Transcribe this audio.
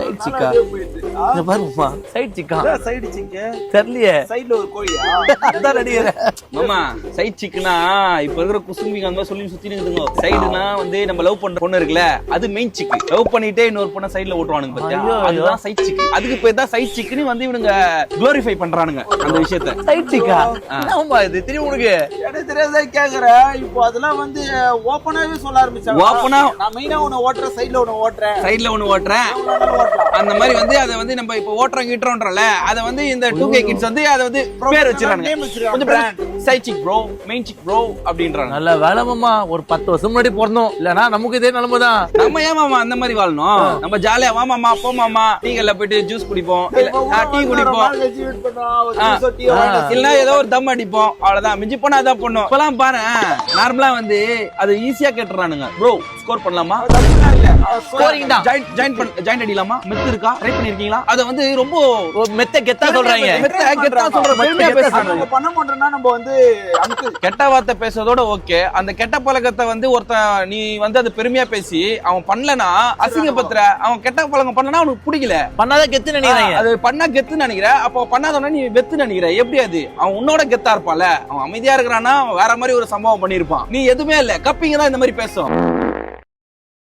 Side சிக்கா பாருமா side சிக்கா தெரியலையே சைடுல ஒரு கோழியா அதான் நடிகர் மாமா சைட் சிக்கனா இப்ப இருக்கிற குசும்பிங்க அந்த மாதிரி சொல்லி சுத்தி நிக்குதுங்க. சைடுனா வந்து நம்ம லவ் பண்ற பொண்ணு இருக்குல்ல அது மெயின் சிக்கு. லவ் பண்ணிட்டே இன்னொரு பொண்ணை சைடுல ஓட்டுவானுங்க பாத்தியா, அதுதான் சைட் சிக்கு. அதுக்கு பேர் தான் சைட் சிக்குன்னு வந்து இவனுங்க குளோரிஃபை பண்றானுங்க அந்த விஷயத்தை. சைட் சிக்கா என்னமா இது தெரியும் உனக்கு? எனக்கு தெரியாத கேக்குறேன். இப்போ அதெல்லாம் வந்து ஓப்பனாவே சொல்ல ஆரம்பிச்சாங்க. ஓப்பனா நான் மெயினா உன்னை ஓட்டுறேன், சைடுல உன்னை ஓட்டுறேன், சைடுல ஒண்ணு ஓட்டுறேன் அந்த மாதிரி வந்து அதை வந்து நம்ம இப்ப ஓட்டுறோம் கிட்டுறோம்ன்றல அதை வந்து இந்த 2K கிட்ஸ் வந்து அதை வந்து பேர் வச்சிருக்காங்க. Side chick bro, main chick bro அப்படின்றாங்க. நல்ல வேலை மாமா, ஒரு 10 வருஷம் முன்னாடி பிறந்தோம் இல்லனா நமக்கு இதே நிலைமை தான். நம்ம ஏன் மாமா அந்த மாதிரி வாழணும்? நம்ம ஜாலியா வா மாமா போ மாமா டீ கடையில போயிட்டு ஜூஸ் குடிப்போம், டீ குடிப்போம், இல்ல ஏதோ ஒரு தம் அடிப்போம், அவ்வளவுதான். மிஞ்சி போனா அதான் பண்ணும். இப்பெல்லாம் பாரு நார்மலா வந்து அது ஈஸியா கேட்டுறானுங்க. ப்ரோ ஸ்கோர் பண்ணலாமா, ஸ்கோரிங் தான், ஜாயின் அடிக்கலாமா, மெத்து இருக்கா, ட்ரை பண்ணிருக்கீங்களா, அத வந்து ரொம்ப மெத்த கெத்தா சொல்றாங்க. மெத்த கெத்தா சொல்ற பெருமையா பேசுறாங்க. பண்ண மாட்டோம்னா நம்ம வந்து கெட்ட வார்த்தை பேசுறதோட ஓகே, அந்த கெட்ட பழக்கத்தை வந்து ஒருத்தன் நீ வந்து அது பெருமையா பேசி அவன் பண்ணலனா அசிங்கப்படுத்துற. அவன் கெட்ட பழக்கம் பண்ணனா அவனுக்கு பிடிக்கல, பண்ணாத கெத்து நினைக்கிறாங்க. அது பண்ணா கெத்து நினைக்கிற, அப்போ பண்ணாதவன நீ வெத்து நினைக்கிற. எப்படி அது? அவன் உன்னோட கெத்தா இருப்பான்ல, அவன் அமைதியா இருக்கிறான்னா வேற மாதிரி ஒரு சம்பவம் பண்ணிருப்பான். நீ எதுவுமே இல்ல, கப்பிங்க தான் இந்த மாதிரி பேசும்.